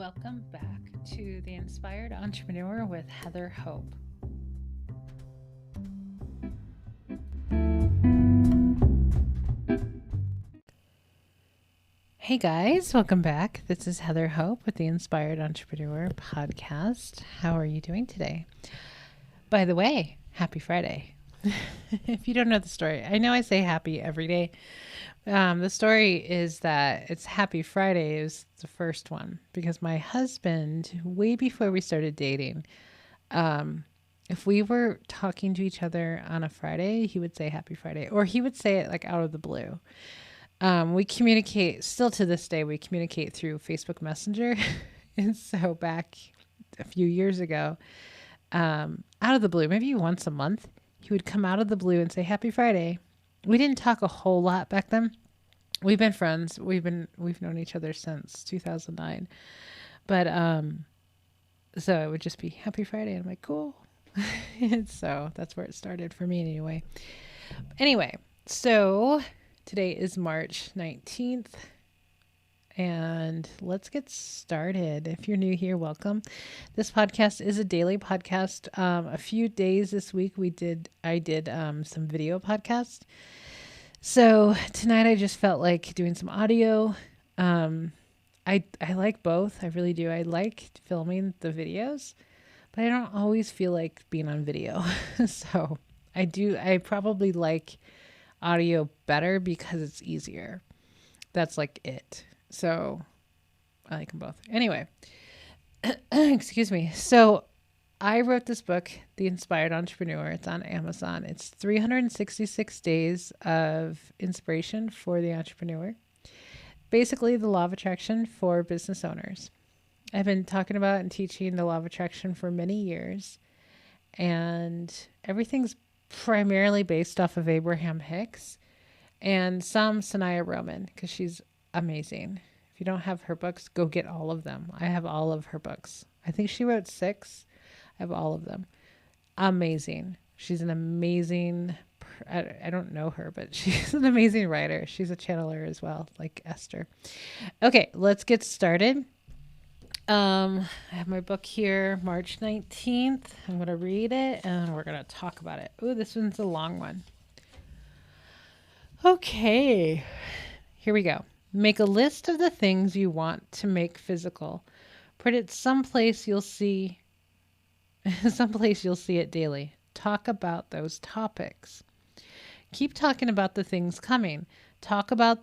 Welcome back to The Inspired Entrepreneur with Heather Hope. Hey guys, welcome back. This is Heather Hope with the Inspired Entrepreneur podcast. How are you doing today? By the way, happy Friday. If you don't know the story, I know I say happy every day. The story is that it's Happy Friday is the first one because my husband, way before we started dating, if we were talking to each other on a Friday, he would say Happy Friday, or he would say it like out of the blue. We communicate still to this day. We communicate through Facebook Messenger. And so back a few years ago, out of the blue, maybe once a month, he would come out of the blue and say Happy Friday. We didn't talk a whole lot back then. We've been friends. We've known each other since 2009. But so it would just be Happy Friday. And I'm like, cool. And so that's where it started for me anyway. Anyway, so today is March 19th. And let's get started. If you're new here, welcome. This podcast is a daily podcast. A few days this week I did some video podcasts. So tonight I just felt like doing some audio. I like both. I really do. I like filming the videos, but I don't always feel like being on video. So I probably like audio better because it's easier. That's like it. So I like them both. Anyway, excuse me. So I wrote this book, The Inspired Entrepreneur. It's on Amazon. It's 366 days of inspiration for the entrepreneur. Basically, the law of attraction for business owners. I've been talking about and teaching the law of attraction for many years. And everything's primarily based off of Abraham Hicks and some Sanaya Roman because she's amazing. If you don't have her books, go get all of them. I have all of her books. I think she wrote 6. I have all of them. Amazing. She's an amazing, I don't know her, but she's an amazing writer. She's a channeler as well, like Esther. Okay, let's get started. I have my book here, March 19th. I'm going to read it and we're going to talk about it. Oh, this one's a long one. Okay, here we go. Make a list of the things you want to make physical. Put it someplace you'll see it daily. Talk about those topics. Keep talking about the things coming. Talk about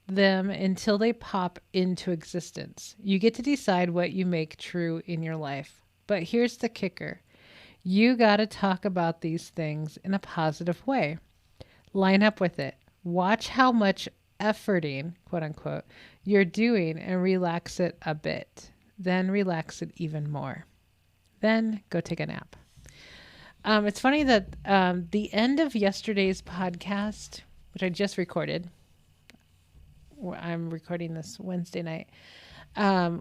them until they pop into existence. You get to decide what you make true in your life. But here's the kicker. You got to talk about these things in a positive way. Line up with it. Watch how much efforting, quote unquote, you're doing and relax it a bit. Then relax it even more. Then go take a nap. It's funny that the end of yesterday's podcast, which I just recorded, I'm recording this Wednesday night,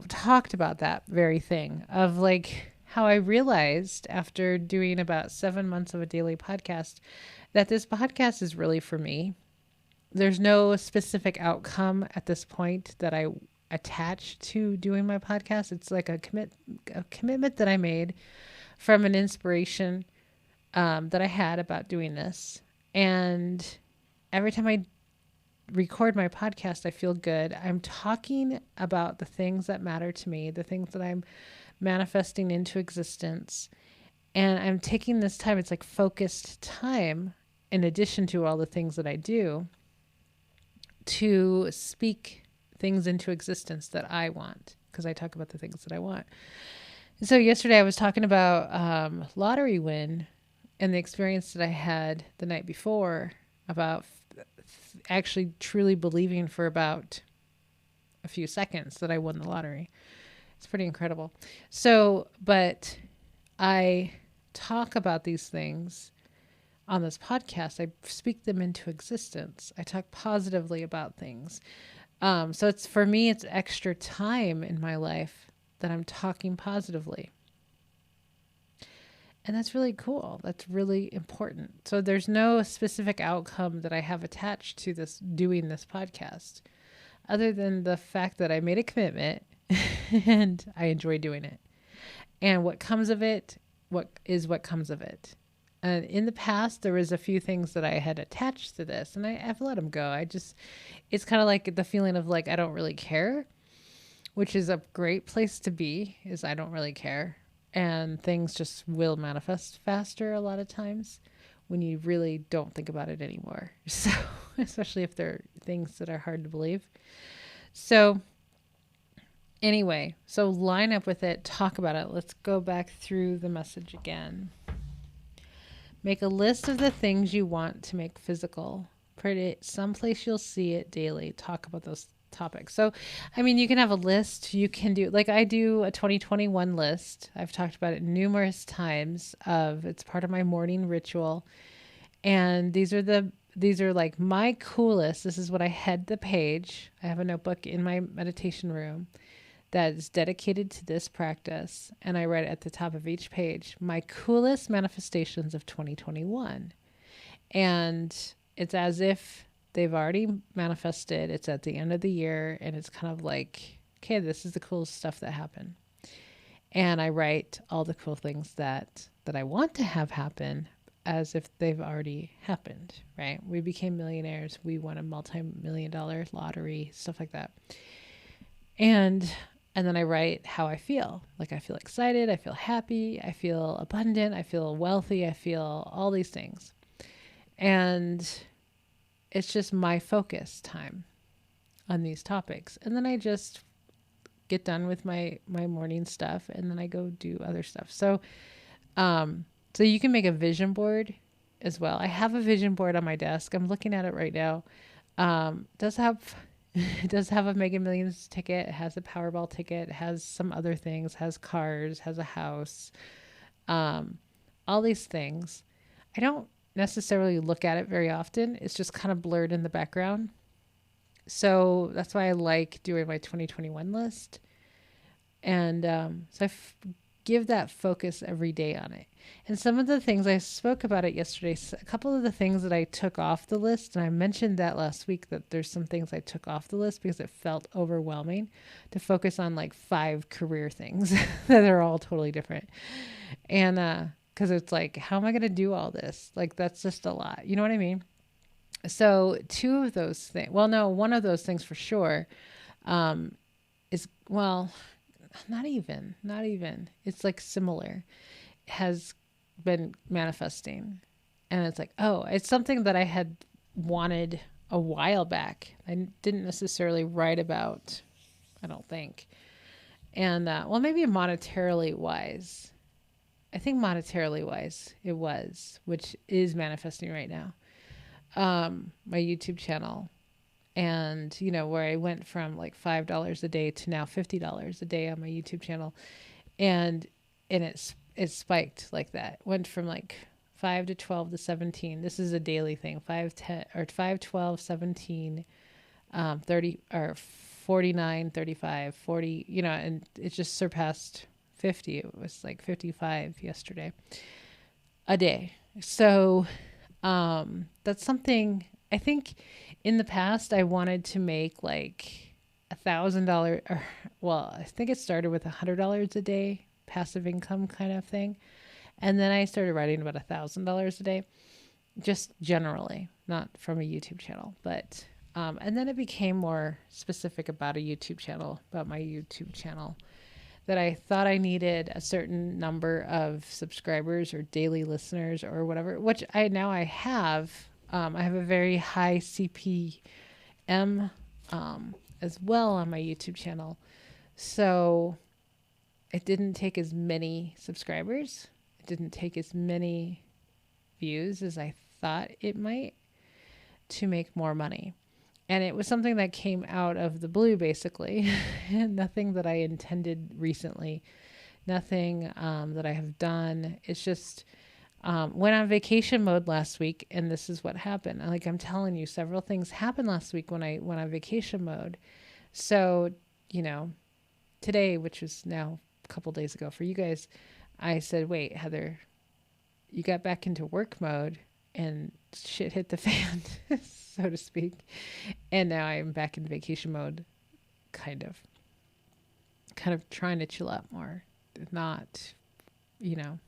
talked about that very thing of like how I realized after doing about 7 months of a daily podcast that this podcast is really for me. There's no specific outcome at this point that I attach to doing my podcast. It's like a commitment that I made from an inspiration that I had about doing this. And every time I record my podcast, I feel good. I'm talking about the things that matter to me, the things that I'm manifesting into existence. And I'm taking this time, it's like focused time in addition to all the things that I do to speak things into existence that I want, because I talk about the things that I want. And so yesterday I was talking about lottery win and the experience that I had the night before about actually truly believing for about a few seconds that I won the lottery. It's pretty incredible. So, but I talk about these things on this podcast. I speak them into existence. I talk positively about things. So it's, for me, it's extra time in my life that I'm talking positively. And that's really cool. That's really important. So there's no specific outcome that I have attached to this, doing this podcast, other than the fact that I made a commitment and I enjoy doing it. And what comes of it, what comes of it. And in the past, there was a few things that I had attached to this, and I've let them go. It's kind of like the feeling of like I don't really care, which is a great place to be. Is I don't really care, and things just will manifest faster a lot of times when you really don't think about it anymore. So, especially if they're things that are hard to believe. So, anyway, so line up with it, talk about it. Let's go back through the message again. Make a list of the things you want to make physical. Put it someplace you'll see it daily. Talk about those topics. So, I mean, you can have a list. You can do, like I do a 2021 list. I've talked about it numerous times it's part of my morning ritual. And these are like my coolest. This is what I head the page. I have a notebook in my meditation room that is dedicated to this practice. And I write at the top of each page, my coolest manifestations of 2021. And it's as if they've already manifested. It's at the end of the year. And it's kind of like, okay, this is the coolest stuff that happened. And I write all the cool things that I want to have happen as if they've already happened, right? We became millionaires. We won a multi-million-dollar lottery, stuff like that. And then I write how I feel. Like I feel excited, I feel happy, I feel abundant, I feel wealthy, I feel all these things. And it's just my focus time on these topics. And then I just get done with my morning stuff and then I go do other stuff. So you can make a vision board as well. I have a vision board on my desk. I'm looking at it right now. It does have a Mega Millions ticket. It has a Powerball ticket. It has some other things, has cars, has a house, all these things. I don't necessarily look at it very often. It's just kind of blurred in the background. So that's why I like doing my 2021 list. And so give that focus every day on it. And some of the things I spoke about it yesterday, a couple of the things that I took off the list, and I mentioned that last week that there's some things I took off the list because it felt overwhelming to focus on like 5 career things that are all totally different. And because it's like, how am I going to do all this? Like, that's just a lot. You know what I mean? So 2 of those things, well, no, one of those things for sure is, well, not even. It's like similar. It has been manifesting. And it's like, oh, it's something that I had wanted a while back. I didn't necessarily write about, I don't think. And, well, maybe monetarily wise. I think monetarily wise it was, which is manifesting right now. My YouTube channel. And, you know, where I went from like $5 a day to now $50 a day on my YouTube channel. And it spiked like that. Went from like 5 to 12 to 17. This is a daily thing. 5, 10, or 5, 12, 17, 30, or 49, 35, 40, you know, and it just surpassed 50. It was like 55 yesterday a day. So, that's something I think in the past I wanted to make like $1,000, or well, I think it started with $100 a day, passive income kind of thing. And then I started writing about $1,000 a day, just generally, not from a YouTube channel, but, and then it became more specific about my YouTube channel, that I thought I needed a certain number of subscribers or daily listeners or whatever, which I have. I have a very high CPM as well on my YouTube channel. So it didn't take as many subscribers. It didn't take as many views as I thought it might to make more money. And it was something that came out of the blue, basically. Nothing that I intended recently. Nothing that I have done. It's just went on vacation mode last week, and this is what happened. Like I'm telling you, several things happened last week when I went on vacation mode. So, you know, today, which was now a couple days ago for you guys, I said, wait, Heather, you got back into work mode and shit hit the fan, so to speak. And now I'm back in vacation mode, kind of. kind of trying to chill out more, not, you know.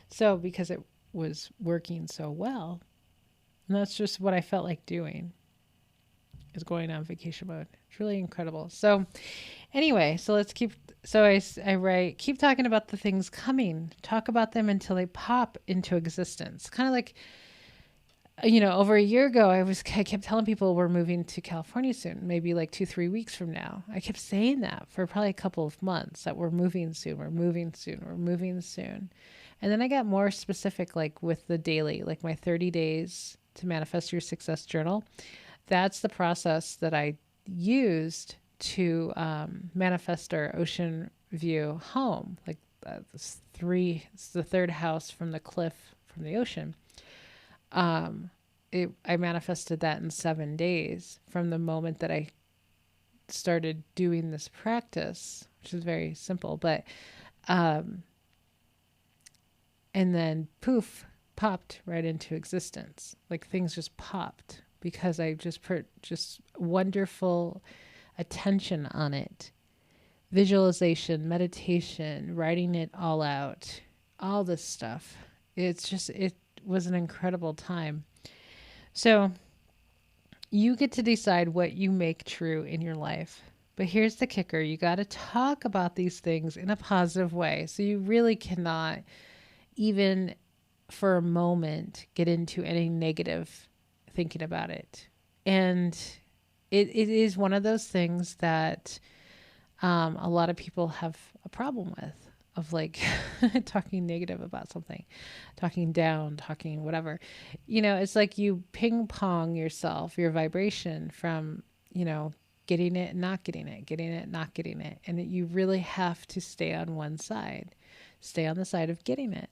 So because it was working so well, and that's just what I felt like doing, is going on vacation mode. It's really incredible. So anyway, so let's keep, so I write, keep talking about the things coming, talk about them until they pop into existence. Kind of like, over a year ago, I kept telling people we're moving to California soon, maybe like 2-3 weeks from now. I kept saying that for probably a couple of months, that we're moving soon, we're moving soon, we're moving soon. And then I got more specific, like with the daily, like my 30 days to manifest your success journal. That's the process that I used to manifest our ocean view home. Like it's the third house from the cliff from the ocean. I manifested that in 7 days from the moment that I started doing this practice, which is very simple, but, and then poof, popped right into existence. Like things just popped because I just put just wonderful attention on it. Visualization, meditation, writing it all out, all this stuff. It was an incredible time. So you get to decide what you make true in your life. But here's the kicker. You got to talk about these things in a positive way. So you really cannot even for a moment get into any negative thinking about it. And it is one of those things that a lot of people have a problem with, of like talking negative about something, talking down, talking whatever. It's like you ping pong yourself, your vibration from, getting it, not getting it, getting it, not getting it. And you really have to stay on one side, stay on the side of getting it.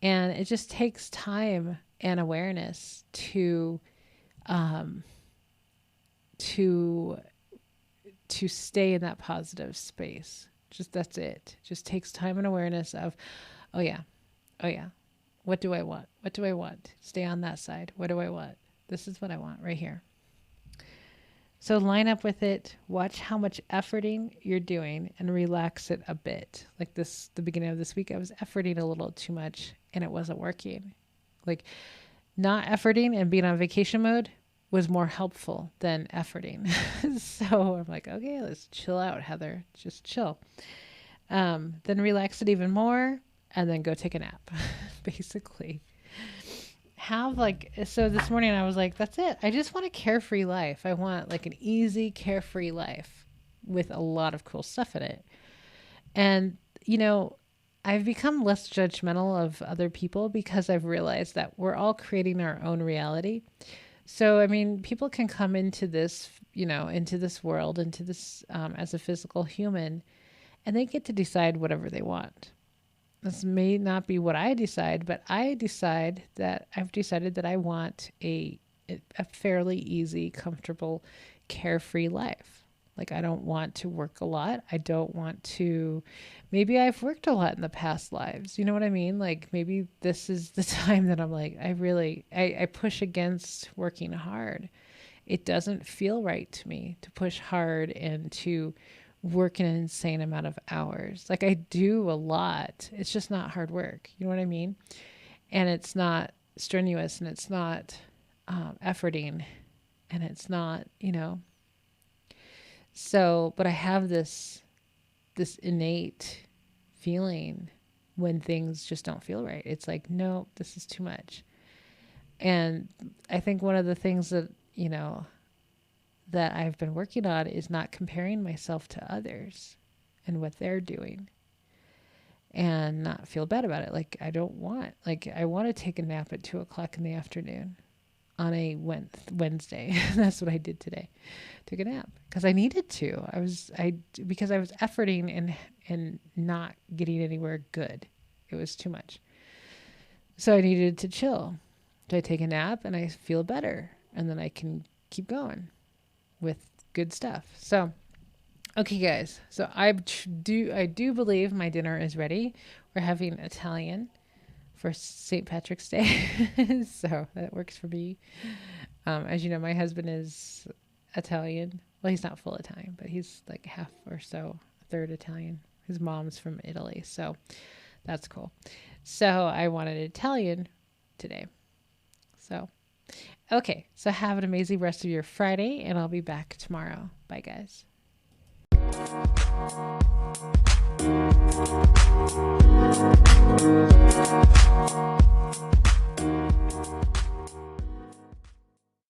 And it just takes time and awareness to stay in that positive space. Just that's it. Just takes time and awareness of, oh yeah. What do I want? What do I want? Stay on that side. What do I want? This is what I want right here. So line up with it. Watch how much efforting you're doing and relax it a bit. Like the beginning of this week, I was efforting a little too much and it wasn't working. Like not efforting and being on vacation mode was more helpful than efforting. So I'm like, okay, let's chill out, Heather. Just chill. Then relax it even more and then go take a nap, basically. So this morning I was like, that's it. I just want a carefree life. I want like an easy, carefree life with a lot of cool stuff in it. And, I've become less judgmental of other people because I've realized that we're all creating our own reality. So, people can come into this, into this world, into this as a physical human, and they get to decide whatever they want. This may not be what I decide, but I've decided that I want a fairly easy, comfortable, carefree life. Like I don't want to work a lot. I don't want to, maybe I've worked a lot in the past lives. You know what I mean? Like maybe this is the time that I'm like, I push against working hard. It doesn't feel right to me to push hard and to work an insane amount of hours. Like I do a lot. It's just not hard work. You know what I mean? And it's not strenuous and it's not efforting and it's not, So, but I have this innate feeling when things just don't feel right. It's like, no, this is too much. And I think one of the things that, that I've been working on is not comparing myself to others and what they're doing and not feel bad about it. Like I want to take a nap at 2:00 in the afternoon on a Wednesday. That's what I did today. Took a nap because I needed to. Because I was efforting and not getting anywhere good. It was too much. So I needed to chill. So I take a nap and I feel better and then I can keep going with good stuff. So, okay guys. So I do believe my dinner is ready. We're having Italian for St. Patrick's Day. So that works for me. As you know, my husband is Italian. Well, he's not full Italian, but he's like half or so third Italian. His mom's from Italy, so that's cool. So I wanted Italian today. So, okay. So have an amazing rest of your Friday, and I'll be back tomorrow. Bye, guys.